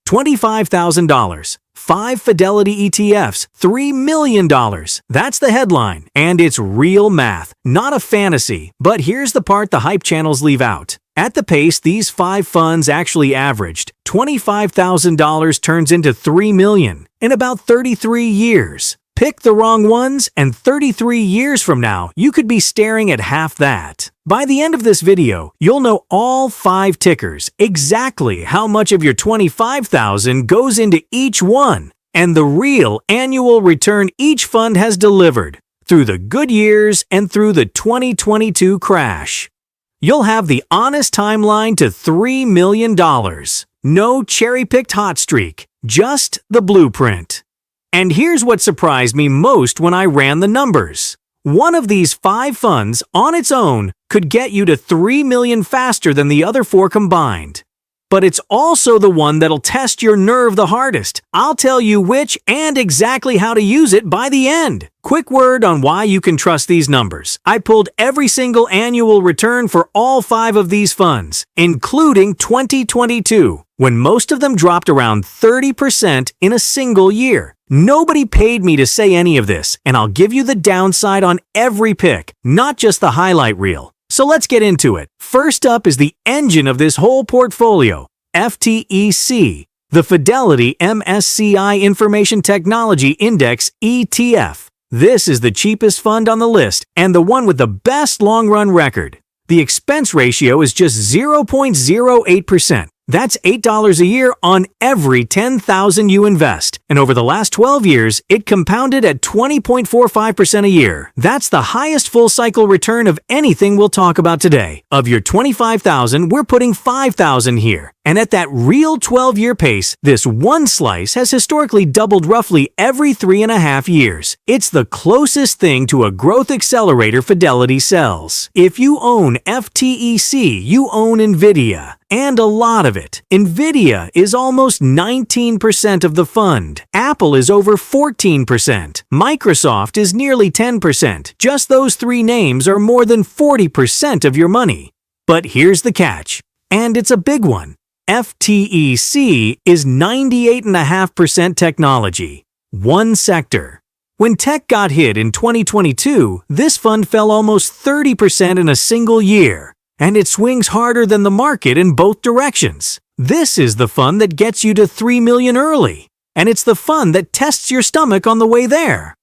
$25,000. 5 Fidelity ETFs, $3 million. That's the headline, and it's real math, not a fantasy. But here's the part the hype channels leave out. At the pace these 5 funds actually averaged, $25,000 turns into $3 million in about 33 years. Pick the wrong ones, and 33 years from now, you could be staring at half that. By the end of this video, you'll know all 5 tickers, exactly how much of your $25,000 goes into each one, and the real annual return each fund has delivered through the good years and through the 2022 crash. You'll have the honest timeline to $3 million. No cherry-picked hot streak, just the blueprint. And here's what surprised me most when I ran the numbers. One of these 5 funds on its own could get you to $3 million faster than the other 4 combined. But it's also the one that'll test your nerve the hardest. I'll tell you which and exactly how to use it by the end. Quick word on why you can trust these numbers. I pulled every single annual return for all 5 of these funds, including 2022, when most of them dropped around 30% in a single year. Nobody paid me to say any of this, and I'll give you the downside on every pick, not just the highlight reel. So let's get into it. First up is the engine of this whole portfolio, FTEC, the Fidelity MSCI Information Technology Index ETF. This is the cheapest fund on the list and the one with the best long-run record. The expense ratio is just 0.08%. That's $8 a year on every $10,000 you invest. And over the last 12 years, it compounded at 20.45% a year. That's the highest full-cycle return of anything we'll talk about today. Of your $25,000, we're putting $5,000 here. And at that real 12-year pace, this one slice has historically doubled roughly every 3.5 years. It's the closest thing to a growth accelerator Fidelity sells. If you own FTEC, you own NVIDIA. And a lot of it. NVIDIA is almost 19% of the fund. Apple is over 14%. Microsoft is nearly 10%. Just those 3 names are more than 40% of your money. But here's the catch, and it's a big one. FTEC is 98.5% technology. One sector. When tech got hit in 2022, this fund fell almost 30% in a single year. And it swings harder than the market in both directions. This is the fund that gets you to $3 million early, and it's the fund that tests your stomach on the way there.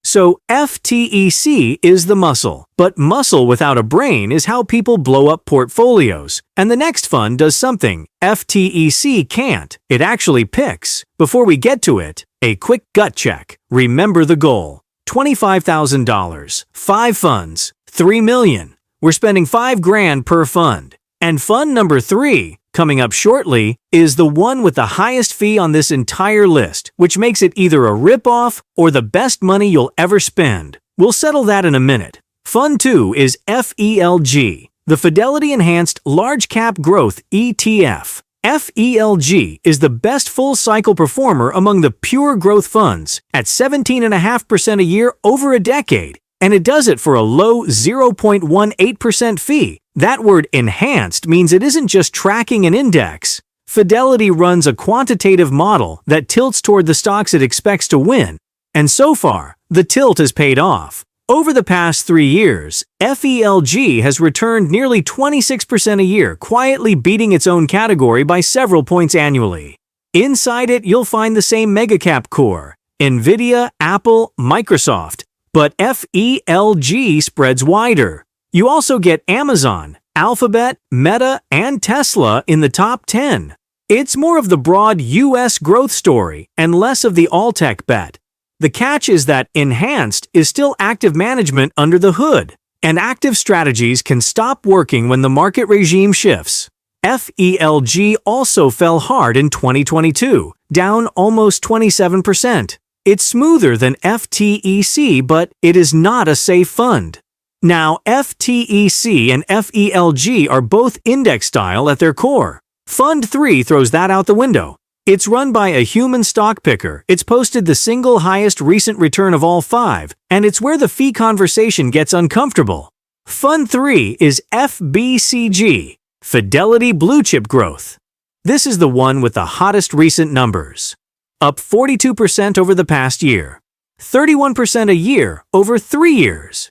So FTEC is the muscle, but muscle without a brain is how people blow up portfolios. And the next fund does something FTEC can't. It actually picks. Before we get to it, a quick gut check. Remember the goal. $25,000, 5 funds, $3 million. We're spending $5,000 per fund. And fund number 3, coming up shortly, is the one with the highest fee on this entire list, which makes it either a rip-off or the best money you'll ever spend. We'll settle that in a minute. Fund 2 is FELG, the Fidelity Enhanced Large Cap Growth ETF. FELG is the best full-cycle performer among the pure growth funds at 17.5% a year over a decade. And it does it for a low 0.18% fee. That word enhanced means it isn't just tracking an index. Fidelity runs a quantitative model that tilts toward the stocks it expects to win. And so far, the tilt has paid off. Over the past 3 years, FELG has returned nearly 26% a year, quietly beating its own category by several points annually. Inside it, you'll find the same megacap core: NVIDIA, Apple, Microsoft. But FELG spreads wider. You also get Amazon, Alphabet, Meta, and Tesla in the top 10. It's more of the broad US growth story and less of the all-tech bet. The catch is that enhanced is still active management under the hood, and active strategies can stop working when the market regime shifts. FELG also fell hard in 2022, down almost 27%. It's smoother than FTEC, but it is not a safe fund. Now, FTEC and FELG are both index style at their core. Fund 3 throws that out the window. It's run by a human stock picker. It's posted the single highest recent return of all 5, and it's where the fee conversation gets uncomfortable. Fund 3 is FBCG, Fidelity Blue Chip Growth. This is the one with the hottest recent numbers. Up 42% over the past year. 31% a year over 3 years.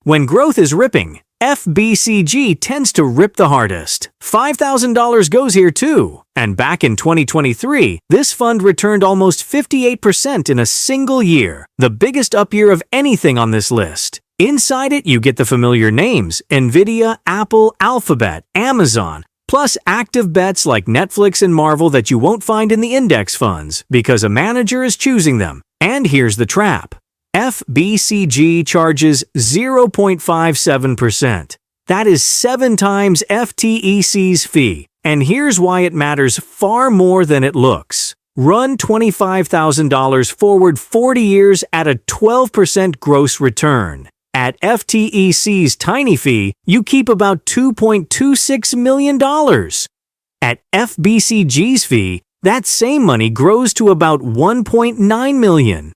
When growth is ripping, FBCG tends to rip the hardest. $5,000 goes here too. And back in 2023, this fund returned almost 58% in a single year, the biggest up year of anything on this list. Inside it, you get the familiar names: Nvidia, Apple, Alphabet, Amazon, plus active bets like Netflix and Marvel that you won't find in the index funds because a manager is choosing them. And here's the trap. FBCG charges 0.57%. That is 7 times FTEC's fee. And here's why it matters far more than it looks. Run $25,000 forward 40 years at a 12% gross return. At FTEC's tiny fee, you keep about $2.26 million. At FBCG's fee, that same money grows to about $1.9 million.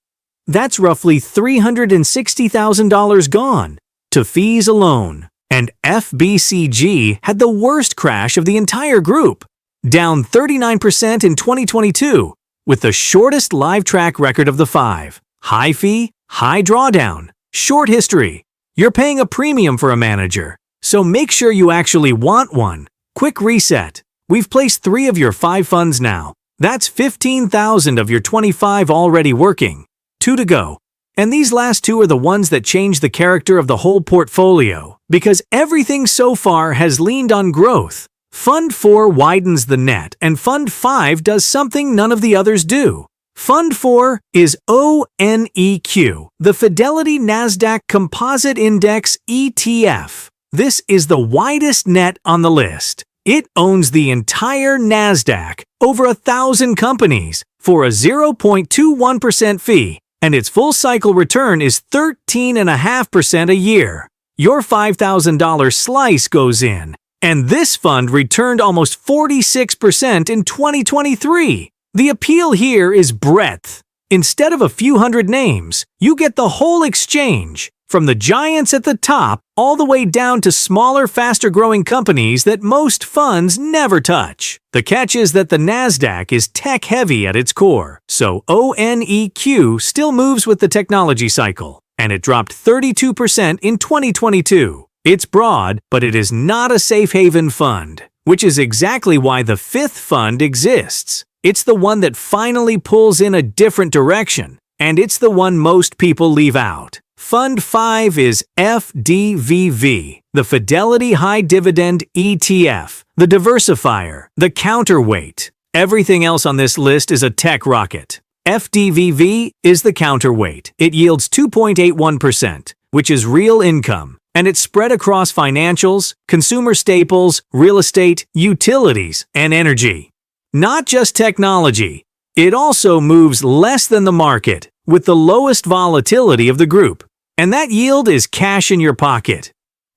That's roughly $360,000 gone to fees alone. And FBCG had the worst crash of the entire group, down 39% in 2022, with the shortest live track record of the 5. High fee, high drawdown, short history. You're paying a premium for a manager, so make sure you actually want one. Quick reset. We've placed 3 of your 5 funds now. That's 15,000 of your 25 already working. 2 to go. And these last 2 are the ones that change the character of the whole portfolio, because everything so far has leaned on growth. Fund 4 widens the net, and Fund 5 does something none of the others do. Fund 4 is ONEQ, the Fidelity Nasdaq Composite Index ETF. This is the widest net on the list. It owns the entire Nasdaq, over 1,000 companies, for a 0.21% fee, and its full cycle return is 13.5% a year. Your $5,000 slice goes in, and this fund returned almost 46% in 2023. The appeal here is breadth. Instead of a few hundred names, you get the whole exchange, from the giants at the top all the way down to smaller, faster-growing companies that most funds never touch. The catch is that the Nasdaq is tech-heavy at its core, so ONEQ still moves with the technology cycle, and it dropped 32% in 2022. It's broad, but it is not a safe haven fund, which is exactly why the 5th fund exists. It's the one that finally pulls in a different direction, and it's the one most people leave out. Fund 5 is FDVV, the Fidelity High Dividend ETF, the diversifier, the counterweight. Everything else on this list is a tech rocket. FDVV is the counterweight. It yields 2.81%, which is real income, and it's spread across financials, consumer staples, real estate, utilities, and energy. Not just technology, it also moves less than the market, with the lowest volatility of the group, and that yield is cash in your pocket.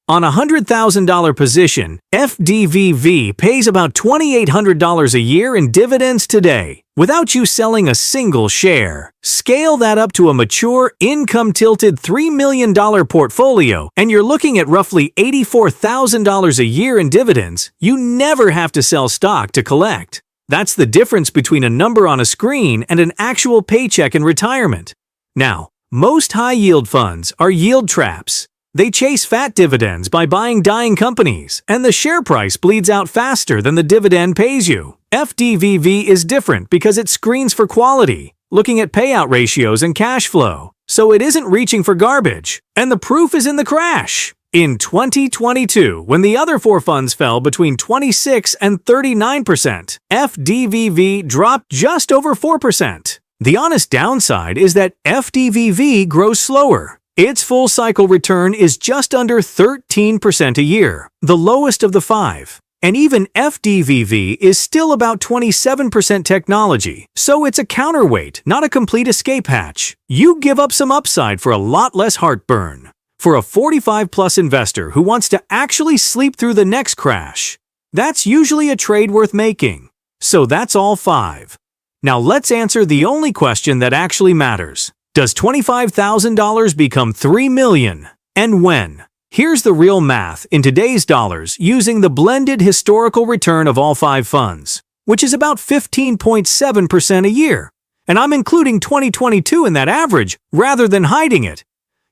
On a $100,000 position, FDVV pays about $2,800 a year in dividends today, without you selling a single share. Scale that up to a mature, income-tilted $3 million portfolio, and you're looking at roughly $84,000 a year in dividends. You never have to sell stock to collect. That's the difference between a number on a screen and an actual paycheck in retirement. Now, most high-yield funds are yield traps. They chase fat dividends by buying dying companies, and the share price bleeds out faster than the dividend pays you. FDVV is different because it screens for quality, looking at payout ratios and cash flow, so it isn't reaching for garbage. And the proof is in the crash. In 2022, when the other 4 funds fell between 26 and 39%, FDVV dropped just over 4%. The honest downside is that FDVV grows slower. Its full cycle return is just under 13% a year, the lowest of the 5. And even FDVV is still about 27% technology, so it's a counterweight, not a complete escape hatch. You give up some upside for a lot less heartburn. For a 45-plus investor who wants to actually sleep through the next crash, that's usually a trade worth making. So that's all 5. Now let's answer the only question that actually matters. Does $25,000 become $3 million? And when? Here's the real math in today's dollars using the blended historical return of all 5 funds. which is about 15.7% a year. And I'm including 2022 in that average rather than hiding it.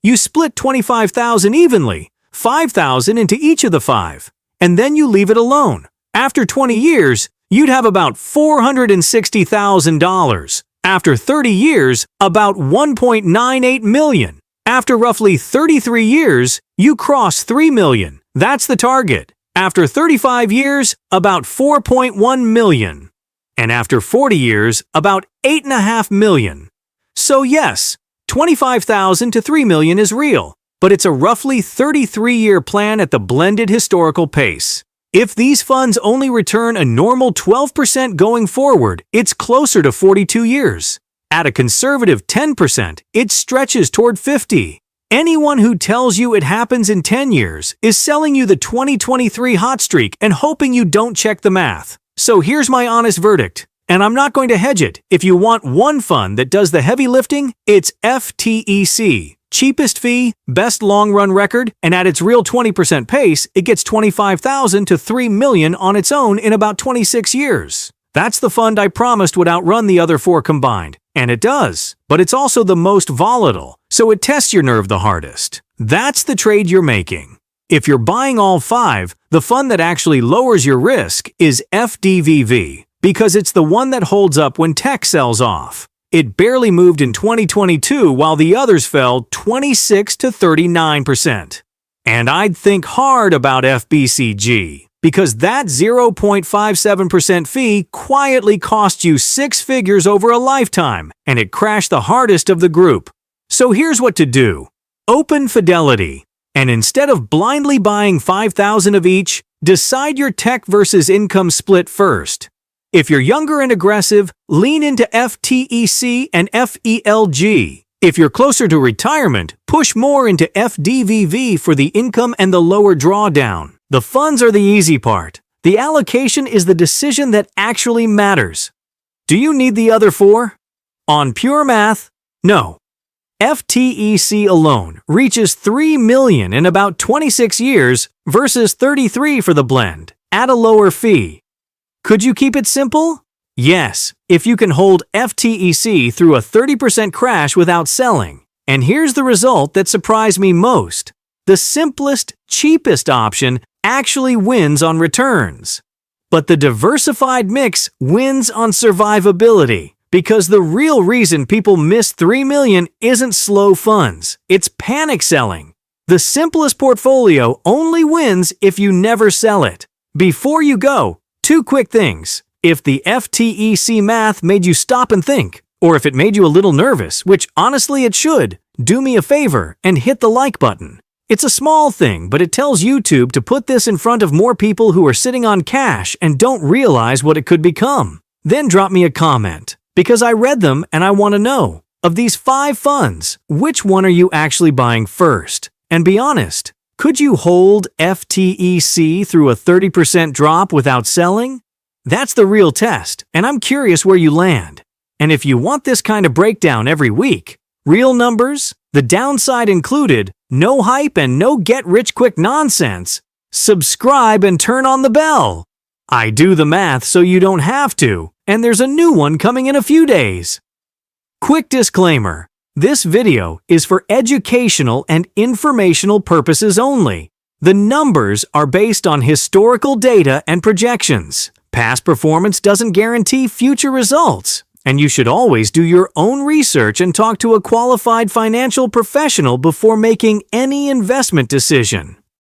You split $25,000 evenly, $5,000 into each of the 5, and then you leave it alone. After 20 years, you'd have about $460,000. After 30 years, about $1.98 million. After roughly 33 years, you cross $3 million. That's the target. After 35 years, about $4.1 million. And after 40 years, about $8.5 million. So yes, $25,000 to $3 million is real, but it's a roughly 33-year plan at the blended historical pace. If these funds only return a normal 12% going forward, it's closer to 42 years. At a conservative 10%, it stretches toward 50. Anyone who tells you it happens in 10 years is selling you the 2023 hot streak and hoping you don't check the math. So here's my honest verdict, and I'm not going to hedge it. If you want one fund that does the heavy lifting, it's FTEC. Cheapest fee, best long-run record, and at its real 20% pace, it gets $25,000 to $3 million on its own in about 26 years. That's the fund I promised would outrun the other 4 combined, and it does. But it's also the most volatile, so it tests your nerve the hardest. That's the trade you're making. If you're buying all 5, the fund that actually lowers your risk is FDVV, because it's the one that holds up when tech sells off. It barely moved in 2022 while the others fell 26 to 39%. And I'd think hard about FBCG, because that 0.57% fee quietly cost you 6 figures over a lifetime, and it crashed the hardest of the group. So here's what to do. Open Fidelity, and instead of blindly buying 5,000 of each, decide your tech versus income split first. If you're younger and aggressive, lean into FTEC and FELG. If you're closer to retirement, push more into FDVV for the income and the lower drawdown. The funds are the easy part. The allocation is the decision that actually matters. Do you need the other 4? On pure math, no. FTEC alone reaches $3 million in about 26 years versus 33 for the blend, at a lower fee. Could you keep it simple? Yes, if you can hold FTEC through a 30% crash without selling. And here's the result that surprised me most. The simplest, cheapest option actually wins on returns. But the diversified mix wins on survivability, because the real reason people miss $3 million isn't slow funds, it's panic selling. The simplest portfolio only wins if you never sell it. Before you go, 2 quick things. If the FTEC math made you stop and think, or if it made you a little nervous, which honestly it should, do me a favor and hit the like button. It's a small thing, but it tells YouTube to put this in front of more people who are sitting on cash and don't realize what it could become. Then drop me a comment, because I read them and I want to know. Of these 5 funds, which one are you actually buying first? And be honest. Could you hold FTEC through a 30% drop without selling? That's the real test, and I'm curious where you land. And if you want this kind of breakdown every week, real numbers, the downside included, no hype and no get-rich-quick nonsense, subscribe and turn on the bell. I do the math so you don't have to, and there's a new one coming in a few days. Quick disclaimer. This video is for educational and informational purposes only. The numbers are based on historical data and projections. Past performance doesn't guarantee future results, and you should always do your own research and talk to a qualified financial professional before making any investment decision.